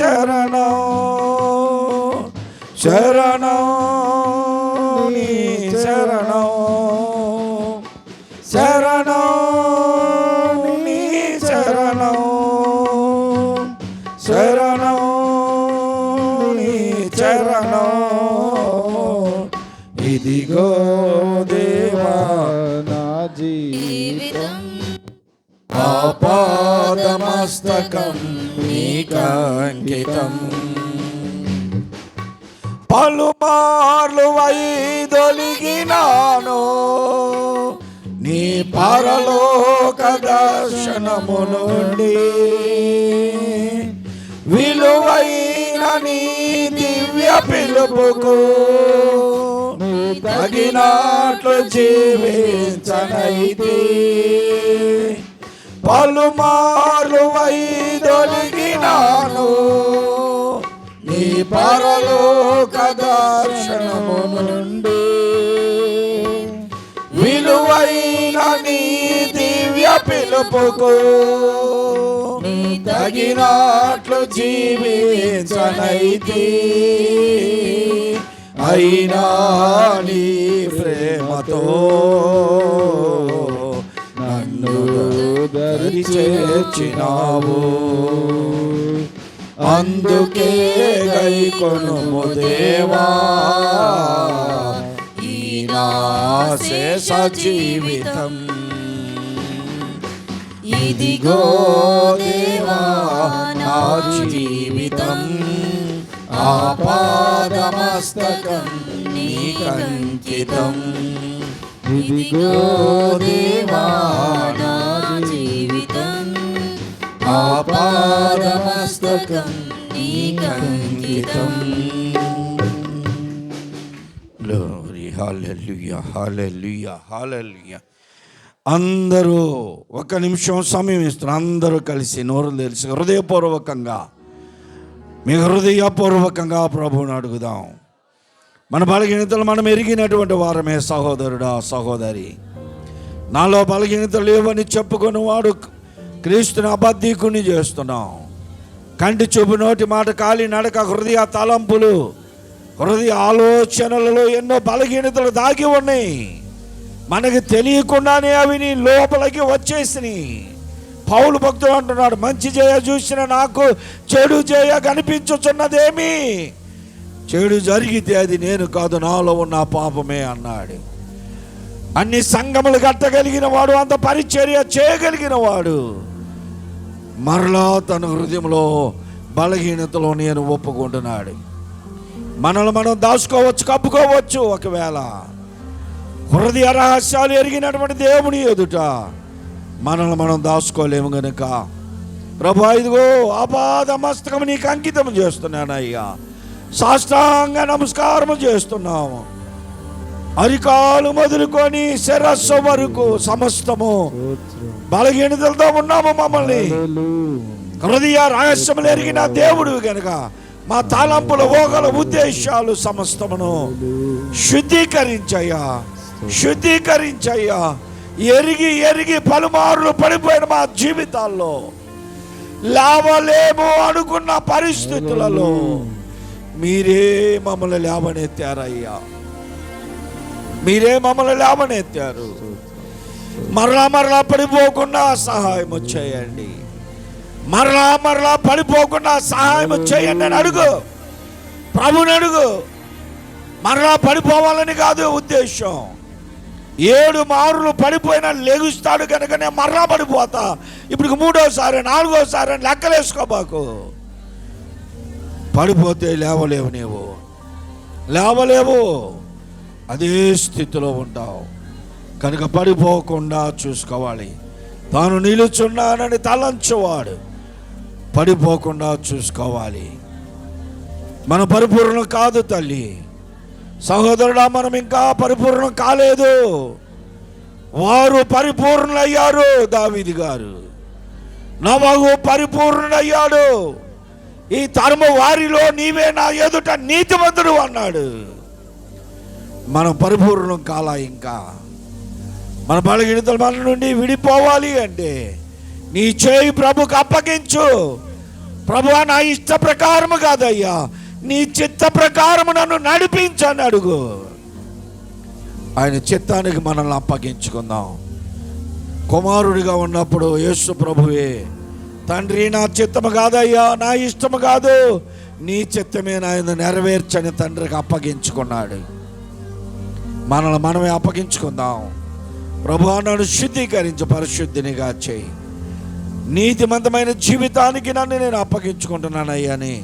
శరణం శరణం నీ శరణం శరణం నీ శరణం శరణం నీ శరణం. ఇదిగో దేవా నా జీవితం ఆపాదమస్తకం నీకంకితం. పలుమార్లు వైదొలిగినాను నీ పరలోక దర్శనము నుండి, విలువైన నీ దివ్య పిలుపుకు తగినట్లు జీవించనైతే. పలుమార్లు వైదొలిగినాను నీ పరలోక దర్శనము నుండి, విలువైన నీ దివ్య పిలుపుకు తగినట్లు జీవించనైతే. అయినా నీ ప్రేమతో నన్ను దరి చేర్చినావు, అందుకే గైకొనుము దేవా ఈ నా శేష జీవితం. ఇదిగో దేవా నా జీవితం ఆపాదమస్తకం నీకంకితం. ఇదిగో దేవా నా జీవితం ఆపాదమస్తకం నీకంకితం. గ్లోరీ హల్లెలూయా హల్లెలూయా హల్లెలూయా. అందరూ ఒక నిమిషం సమయం ఇస్తున్నారు. అందరూ కలిసి నోరు తెలిసి హృదయపూర్వకంగా మీ హృదయపూర్వకంగా ప్రభువుని అడుగుదాం. మన బలహీనతలు మనం ఎరిగినటువంటి వారమే సహోదరుడా సహోదరి. నాలో బలహీనతలు లేవని చెప్పుకొని వాడు క్రీస్తుని అబద్ధీకుని చేస్తున్నాం. కంటి చూపు నోటి మాట కాలి నడక హృదయ తలంపులు హృదయ ఆలోచనలలో ఎన్నో బలహీనతలు దాగి ఉన్నాయి. మనకి తెలియకుండానే అవి నీ లోపలికి వచ్చేసినాయి. పౌలు భక్తుడు అంటున్నాడు, మంచి చేయ చూసిన నాకు చెడు చేయ కనిపించుచున్నదేమి, చెడు జరిగితే అది నేను కాదు నాలో ఉన్న పాపమే అన్నాడు. అన్ని సంఘములు కట్టగలిగిన వాడు, అంత పరిచర్య చేయగలిగిన వాడు మరలా తన హృదయంలో బలహీనతలో నేను ఒప్పుకుంటున్నాడు. మనల్ని మనం దాచుకోవచ్చు, కప్పుకోవచ్చు. ఒకవేళ హృదయ రహస్యాలు ఎరిగినటువంటి దేవుని ఎదుట మనల్ని మనం దాచుకోలేము గనుక ప్రభు ఇదిగో ఆపాద మస్తకం నీకు అంకితం చేస్తున్నాను అయ్యా. సాష్టాంగ నమస్కారం చేస్తున్నాము. అరికాలు మొదలుకొని శిరస్సు వరకు సమస్తము బలహీనతలతో ఉన్నాము. మమ్మల్ని హృదయ రహస్యములు ఎరిగిన దేవుడు కనుక మా తలంపుల ఓగల ఉద్దేశాలు సమస్తమును శుద్ధీకరించయ్యా, శుద్ధీకరించయ్యా. ఎరిగి ఎరిగి పలుమార్లు పడిపోయిన మా జీవితాల్లో లేవలేము అనుకున్న పరిస్థితులలో మీరే మమ్మల్ని లేవనెత్తారయ్యా, మీరే మమ్మల్ని లేవనెత్తారు. మరలా మరలా పడిపోకుండా సహాయం చేయండి, మరలా మరలా పడిపోకుండా సహాయం చేయండి అని అడుగు, ప్రభుని అడుగు. మరలా పడిపోవాలని కాదు ఉద్దేశం. 7 మార్లు పడిపోయినా లెగుస్తాడు కనుక నేను మరలా పడిపోతా, ఇప్పుడు 3వసారి 4వసారి అని లెక్కలేసుకోబాకు. పడిపోతే లేవలేవు, నీవు లేవలేవు, అదే స్థితిలో ఉంటావు కనుక పడిపోకుండా చూసుకోవాలి. తాను నిలుచున్నానని తలంచువాడు పడిపోకుండా చూసుకోవాలి. మన పరిపూర్ణం కాదు తల్లి, సహోదరుడా, మనం ఇంకా పరిపూర్ణం కాలేదు. వారు పరిపూర్ణులయ్యారు. దావీదు గారు నోవహు పరిపూర్ణుడయ్యాడు. ఈ తరము వారిలో నీవే నా ఎదుట నీతిమంతుడు అన్నాడు. మనం పరిపూర్ణం కాలా. ఇంకా మన బలహీనతలు మన నుండి విడిపోవాలి అంటే నీ చేయి ప్రభుకు అప్పగించు. ప్రభువా నా ఇష్ట ప్రకారము కాదయ్యా, నీ చిత్త ప్రకారము నన్ను నడిపించని అడుగు. ఆయన చిత్తానికి మనల్ని అప్పగించుకుందాం. కుమారుడిగా ఉన్నప్పుడు యేసు ప్రభువే, తండ్రి నా చిత్తము కాదయ్యా, నా ఇష్టము కాదు, నీ చిత్తమే నాయన నెరవేర్చని తండ్రికి అప్పగించుకున్నాడు. మనల్ని మనమే అప్పగించుకుందాం. ప్రభువా నన్ను శుద్ధీకరించి పరిశుద్ధినిగా చేయి, నీతిమంతమైన జీవితానికి నన్ను నేను అప్పగించుకుంటున్నానయ్యా అని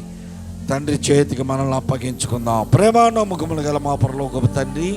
తండ్రి చేతికి మనల్ని అప్పగించుకుందాం. ప్రేమ నమ్మకములు గల మా పరలోకపు తండ్రి,